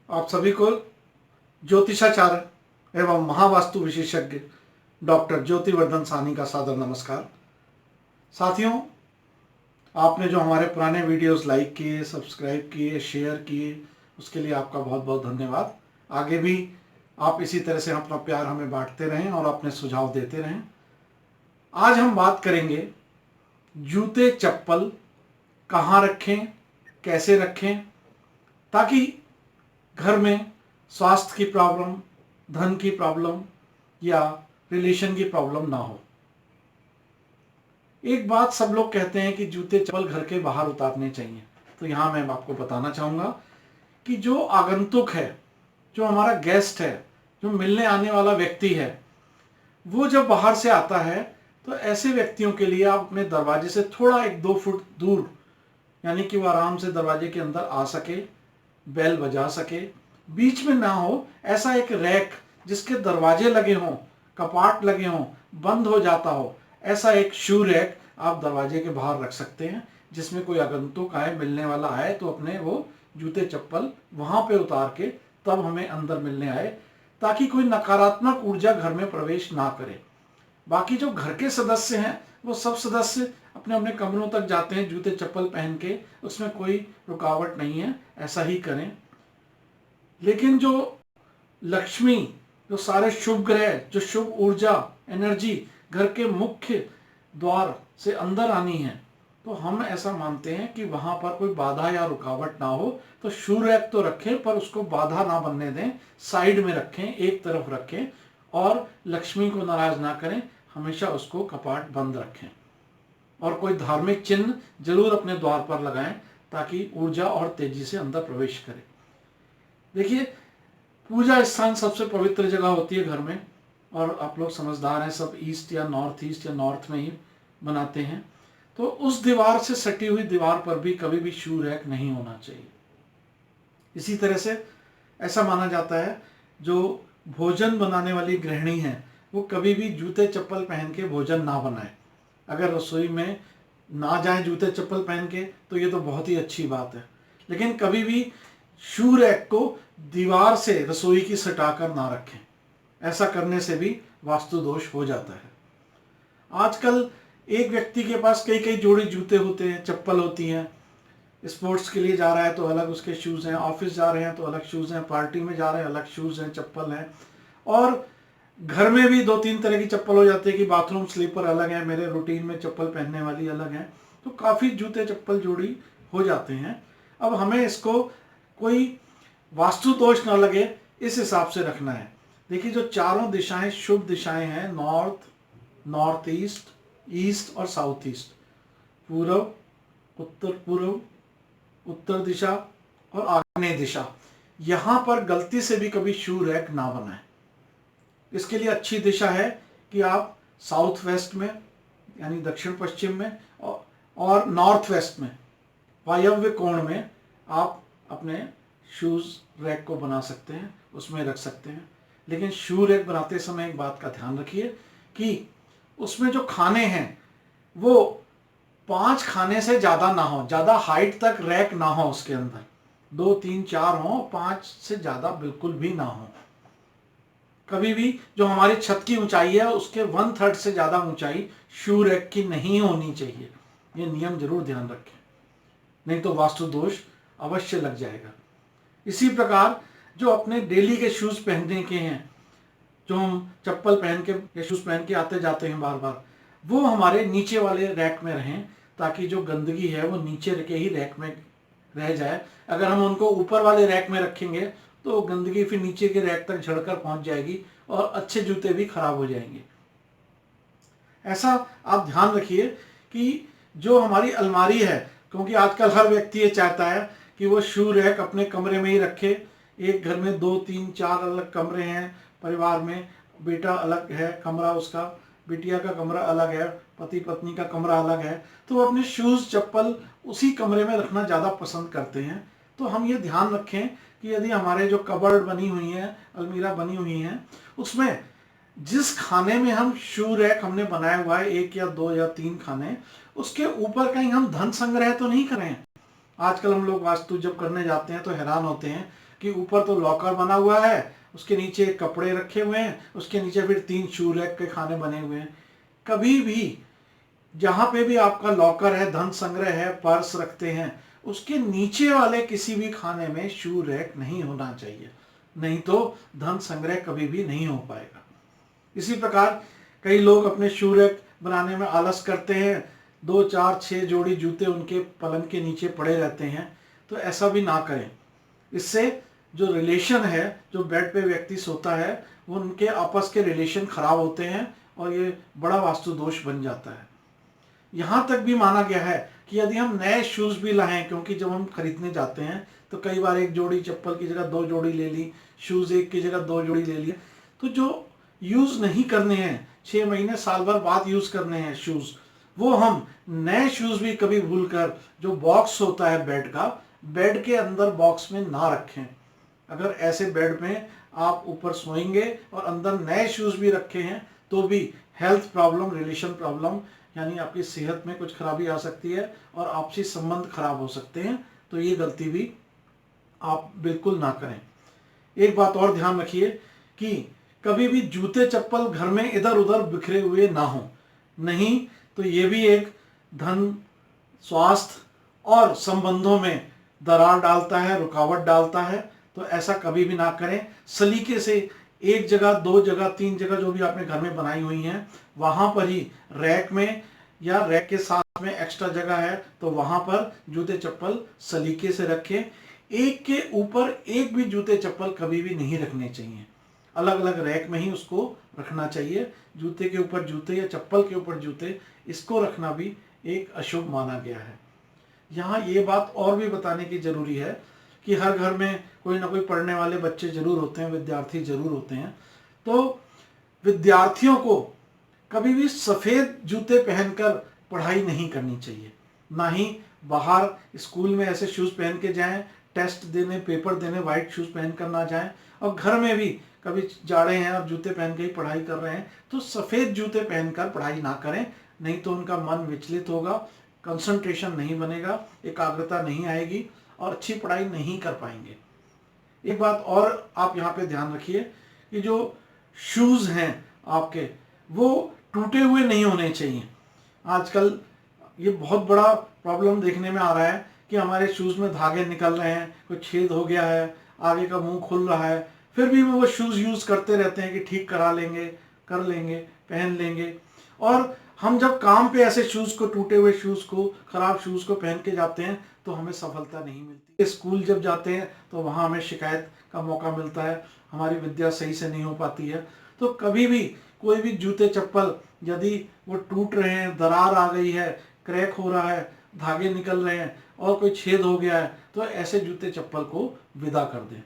आप सभी को ज्योतिषाचार्य एवं महावास्तु विशेषज्ञ डॉक्टर ज्योतिवर्धन साहनी का सादर नमस्कार। साथियों, आपने जो हमारे पुराने वीडियोस लाइक किए, सब्सक्राइब किए, शेयर किए, उसके लिए आपका बहुत बहुत धन्यवाद। आगे भी आप इसी तरह से अपना प्यार हमें बांटते रहें और अपने सुझाव देते रहें। आज हम बात करेंगे जूते चप्पल कहाँ रखें, कैसे रखें, ताकि घर में स्वास्थ्य की प्रॉब्लम, धन की प्रॉब्लम या रिलेशन की प्रॉब्लम ना हो। एक बात सब लोग कहते हैं कि जूते चप्पल घर के बाहर उतारने चाहिए, तो यहाँ मैं आपको बताना चाहूँगा कि जो आगंतुक है, जो हमारा गेस्ट है, जो मिलने आने वाला व्यक्ति है, वो जब बाहर से आता है तो ऐसे व्यक्तियों के लिए आप अपने दरवाजे से थोड़ा 1-2 फुट दूर, यानी कि वो आराम से दरवाजे के अंदर आ सके, बेल बजा सके, बीच में ना हो ऐसा एक रैक जिसके दरवाजे लगे हों, कपाट लगे हों, बंद हो जाता हो, ऐसा एक शू रैक आप दरवाजे के बाहर रख सकते हैं, जिसमें कोई आगंतुक आए, मिलने वाला आए तो अपने वो जूते चप्पल वहां पे उतार के तब हमें अंदर मिलने आए, ताकि कोई नकारात्मक ऊर्जा घर में प्रवेश ना करे। बाकी जो घर के सदस्य हैं वो सब सदस्य अपने अपने कमरों तक जाते हैं जूते चप्पल पहन के, उसमें कोई रुकावट नहीं है, ऐसा ही करें। लेकिन जो लक्ष्मी, जो सारे शुभ ग्रह, जो शुभ ऊर्जा, एनर्जी घर के मुख्य द्वार से अंदर आनी है, तो हम ऐसा मानते हैं कि वहां पर कोई बाधा या रुकावट ना हो। तो शू रैक तो रखें पर उसको बाधा ना बनने दें, साइड में रखें, एक तरफ रखें और लक्ष्मी को नाराज ना करें, हमेशा उसको कपाट बंद रखें। और कोई धार्मिक चिन्ह जरूर अपने द्वार पर लगाएं ताकि ऊर्जा और तेजी से अंदर प्रवेश करे। देखिए, पूजा स्थान सबसे पवित्र जगह होती है घर में, और आप लोग समझदार हैं, सब ईस्ट या नॉर्थ में ही बनाते हैं। तो उस दीवार से सटी हुई दीवार पर भी कभी भी शू रैक नहीं होना चाहिए। इसी तरह से ऐसा माना जाता है जो भोजन बनाने वाली गृहिणी है वो कभी भी जूते चप्पल पहन के भोजन ना बनाए। अगर रसोई में ना जाए जूते चप्पल पहन के तो ये तो बहुत ही अच्छी बात है, लेकिन कभी भी शू रैक को दीवार से रसोई की सटाकर ना रखें। ऐसा करने से भी वास्तु दोष हो जाता है। आजकल एक व्यक्ति के पास कई कई जोड़ी जूते होते हैं, चप्पल होती हैं। स्पोर्ट्स के लिए जा रहा है तो अलग उसके शूज़ हैं, ऑफिस जा रहे हैं तो अलग शूज़ हैं, पार्टी में जा रहे हैं अलग शूज़ हैं, चप्पल हैं। और घर में भी 2-3 तरह की चप्पल हो जाती है कि बाथरूम स्लीपर अलग है, मेरे रूटीन में चप्पल पहनने वाली अलग है। तो काफ़ी जूते चप्पल जोड़ी हो जाते हैं। अब हमें इसको कोई वास्तु दोष ना लगे इस हिसाब से रखना है। देखिए, जो चारों दिशाएं शुभ दिशाएं हैं, नॉर्थ, नॉर्थ ईस्ट, ईस्ट और साउथ ईस्ट, पूर्व, उत्तर पूर्व, उत्तर दिशा और आग्नेय दिशा, यहां पर गलती से भी कभी शू रैक ना बनाएं। इसके लिए अच्छी दिशा है कि आप साउथ वेस्ट में, यानी दक्षिण पश्चिम में, और नॉर्थ वेस्ट में, वायव्य कोण में आप अपने शूज रैक को बना सकते हैं, उसमें रख सकते हैं। लेकिन शू रैक बनाते समय एक बात का ध्यान रखिए कि उसमें जो खाने हैं वो 5 खाने से ज़्यादा ना हो, ज़्यादा हाइट तक रैक ना हो, उसके अंदर 2, 3, 4 हो, 5 से ज़्यादा बिल्कुल भी ना हो। कभी भी जो हमारी छत की ऊंचाई है उसके 1/3 से ज़्यादा ऊंचाई शू रैक की नहीं होनी चाहिए। ये नियम जरूर ध्यान रखें, नहीं तो वास्तु दोष अवश्य लग जाएगा। इसी प्रकार जो अपने डेली के शूज़ पहनने के हैं, जो हम चप्पल पहन के या शूज़ पहन के आते जाते हैं बार बार, वो हमारे नीचे वाले रैक में रहें, ताकि जो गंदगी है वो नीचे के ही रैक में रह जाए। अगर हम उनको ऊपर वाले रैक में रखेंगे तो गंदगी फिर नीचे के रैक तक झड़कर पहुंच जाएगी और अच्छे जूते भी खराब हो जाएंगे। ऐसा आप ध्यान रखिए कि जो हमारी अलमारी है, क्योंकि आजकल हर व्यक्ति ये चाहता है कि वो शू रैक अपने कमरे में ही रखे। एक घर में 2, 3, 4 अलग कमरे हैं, परिवार में बेटा अलग है कमरा उसका, बिटिया का कमरा अलग है, पति पत्नी का कमरा अलग है, तो वो अपने शूज़ चप्पल उसी कमरे में रखना ज़्यादा पसंद करते हैं। तो हम ये ध्यान रखें कि यदि हमारे जो कबर्ड बनी हुई हैं, अलमीरा बनी हुई हैं, उसमें जिस खाने में हम शू रैक हमने बनाया हुआ है, 1 या 2 या 3 खाने, उसके ऊपर कहीं हम धन संग्रह तो नहीं करें। आजकल हम लोग वास्तु जब करने जाते हैं तो हैरान होते हैं, कि ऊपर तो लॉकर बना हुआ है, उसके नीचे कपड़े रखे हुए हैं, उसके नीचे फिर 3 शू रैक के खाने बने हुए हैं। कभी भी जहां पे भी आपका लॉकर है, धन संग्रह है, पर्स रखते हैं, उसके नीचे वाले किसी भी खाने में शू रैक नहीं होना चाहिए, नहीं तो धन संग्रह कभी भी नहीं हो पाएगा। इसी प्रकार कई लोग अपने शू रैक बनाने में आलस करते हैं, 2, 4, 6 जोड़ी जूते उनके पलंग के नीचे पड़े रहते हैं। तो ऐसा भी ना करें। इससे जो रिलेशन है, जो बेड पे व्यक्ति सोता है, वो उनके आपस के रिलेशन खराब होते हैं और ये बड़ा वास्तु दोष बन जाता है। यहाँ तक भी माना गया है कि यदि हम नए शूज भी लाएं, क्योंकि जब हम खरीदने जाते हैं तो कई बार एक जोड़ी चप्पल की जगह 2 जोड़ी ले ली, शूज एक की जगह 2 जोड़ी ले ली, तो जो यूज नहीं करने हैं, 6 महीने साल भर बाद यूज करने हैं शूज, वो हम नए शूज भी कभी भूलकर जो बॉक्स होता है बेड का, बेड के अंदर बॉक्स में ना रखें। अगर ऐसे बेड में आप ऊपर सोएंगे और अंदर नए शूज भी रखे हैं तो भी हेल्थ प्रॉब्लम, रिलेशन प्रॉब्लम, यानी आपकी सेहत में कुछ खराबी आ सकती है और आपसी संबंध खराब हो सकते हैं। तो ये गलती भी आप बिल्कुल ना करें। एक बात और ध्यान रखिए कि कभी भी जूते चप्पल घर में इधर उधर बिखरे हुए ना हो, नहीं तो ये भी एक धन, स्वास्थ्य और संबंधों में दरार डालता है, रुकावट डालता है। तो ऐसा कभी भी ना करें। सलीके से एक जगह, 2 जगह, 3 जगह जो भी आपने घर में बनाई हुई हैं, वहां पर ही रैक में या रैक के साथ में एक्स्ट्रा जगह है तो वहां पर जूते चप्पल सलीके से रखें। एक के ऊपर एक भी जूते चप्पल कभी भी नहीं रखने चाहिए, अलग अलग रैक में ही उसको रखना चाहिए। जूते के ऊपर जूते या चप्पल के ऊपर जूते, इसको रखना भी एक अशुभ माना गया है। यहाँ ये बात और भी बताने की जरूरी है कि हर घर में कोई ना कोई पढ़ने वाले बच्चे जरूर होते हैं, विद्यार्थी जरूर होते हैं। तो विद्यार्थियों को कभी भी सफेद जूते पहनकर पढ़ाई नहीं करनी चाहिए, ना ही बाहर स्कूल में ऐसे शूज पहन के जाएं, टेस्ट देने, पेपर देने व्हाइट शूज पहनकर ना जाएं। और घर में भी कभी जाड़े हैं और जूते पहन के ही पढ़ाई कर रहे हैं तो सफेद जूते पहनकर पढ़ाई ना करें, नहीं तो उनका मन विचलित होगा, कंसंट्रेशन नहीं बनेगा, एकाग्रता नहीं आएगी और अच्छी पढ़ाई नहीं कर पाएंगे। एक बात और आप यहाँ पे ध्यान रखिए कि जो शूज हैं आपके, वो टूटे हुए नहीं होने चाहिए। आजकल ये बहुत बड़ा प्रॉब्लम देखने में आ रहा है कि हमारे शूज में धागे निकल रहे हैं, कोई छेद हो गया है, आगे का मुंह खुल रहा है, फिर भी वो शूज यूज करते रहते हैं कि ठीक करा लेंगे, कर लेंगे, पहन लेंगे। और हम जब काम पे ऐसे शूज को, टूटे हुए शूज को, खराब शूज को पहन के जाते हैं तो हमें सफलता नहीं मिलती। स्कूल जब जाते हैं तो वहां हमें शिकायत का मौका मिलता है, हमारी विद्या सही से नहीं हो पाती है। तो कभी भी कोई भी जूते चप्पल यदि वो टूट रहे हैं, दरार आ गई है, क्रैक हो रहा है, धागे निकल रहे हैं और कोई छेद हो गया है, तो ऐसे जूते चप्पल को विदा कर दें।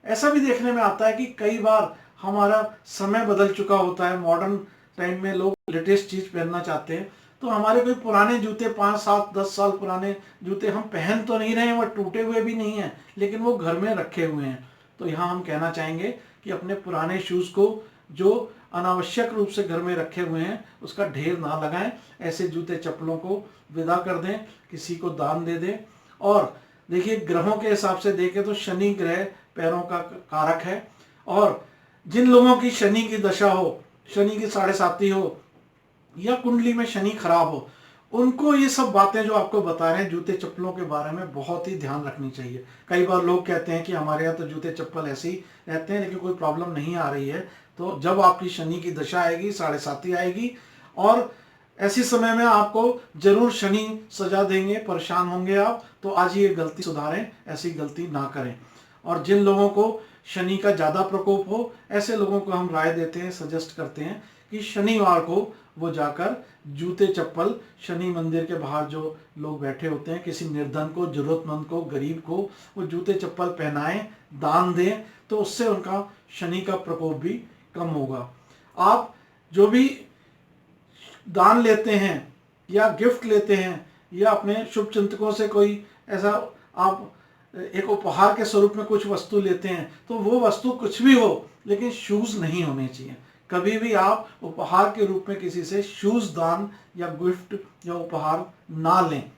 ऐसा भी देखने में आता है कि कई बार हमारा समय बदल चुका होता है, मॉडर्न टाइम में लोग लेटेस्ट चीज पहनना चाहते हैं, तो हमारे कोई पुराने जूते, 5, 7, 10 साल पुराने जूते हम पहन तो नहीं रहे हैं, वो टूटे हुए भी नहीं हैं, लेकिन वो घर में रखे हुए हैं। तो यहाँ हम कहना चाहेंगे कि अपने पुराने शूज को जो अनावश्यक रूप से घर में रखे हुए हैं उसका ढेर ना लगाएं, ऐसे जूते चप्पलों को विदा कर दें, किसी को दान दे दें। और देखिए, ग्रहों के हिसाब से देखें तो शनि ग्रह पैरों का कारक है, और जिन लोगों की शनि की दशा हो, शनि की 7.5 हो या कुंडली में शनि खराब हो, उनको ये सब बातें जो आपको बता रहे हैं जूते चप्पलों के बारे में बहुत ही ध्यान रखनी चाहिए। कई बार लोग कहते हैं कि हमारे यहाँ तो जूते चप्पल ऐसे ही रहते हैं, लेकिन कोई प्रॉब्लम नहीं आ रही है। तो जब आपकी शनि की दशा आएगी, 7.5 आएगी, और ऐसी समय में आपको जरूर शनि सजा देंगे, परेशान होंगे आप, तो आज ये गलती सुधारें, ऐसी गलती ना करें। और जिन लोगों को शनि का ज़्यादा प्रकोप हो, ऐसे लोगों को हम राय देते हैं, सजेस्ट करते हैं कि शनिवार को वो जाकर जूते चप्पल शनि मंदिर के बाहर जो लोग बैठे होते हैं, किसी निर्धन को, जरूरतमंद को, गरीब को वो जूते चप्पल पहनाएं, दान दें, तो उससे उनका शनि का प्रकोप भी कम होगा। आप जो भी दान लेते हैं या गिफ्ट लेते हैं या अपने शुभ चिंतकों से कोई ऐसा आप एक उपहार के स्वरूप में कुछ वस्तु लेते हैं, तो वो वस्तु कुछ भी हो, लेकिन शूज नहीं होने चाहिए। कभी भी आप उपहार के रूप में किसी से शूज दान या गिफ्ट या उपहार ना लें।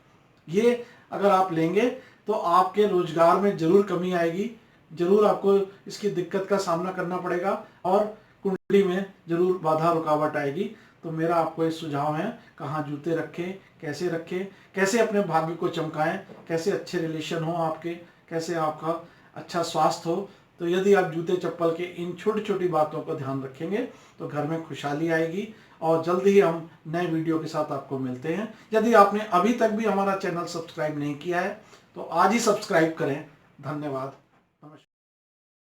ये अगर आप लेंगे तो आपके रोजगार में जरूर कमी आएगी, जरूर आपको इसकी दिक्कत का सामना करना पड़ेगा और कुंडली में जरूर बाधा रुकावट आएगी। तो मेरा आपको ये सुझाव है, कहाँ जूते रखें, कैसे अपने भाग्य को चमकाएं, कैसे अच्छे रिलेशन हो आपके, कैसे आपका अच्छा स्वास्थ्य हो। तो यदि आप जूते चप्पल के इन छोटी छोटी बातों को ध्यान रखेंगे तो घर में खुशहाली आएगी। और जल्द ही हम नए वीडियो के साथ आपको मिलते हैं। यदि आपने अभी तक भी हमारा चैनल सब्सक्राइब नहीं किया है तो आज ही सब्सक्राइब करें। धन्यवाद।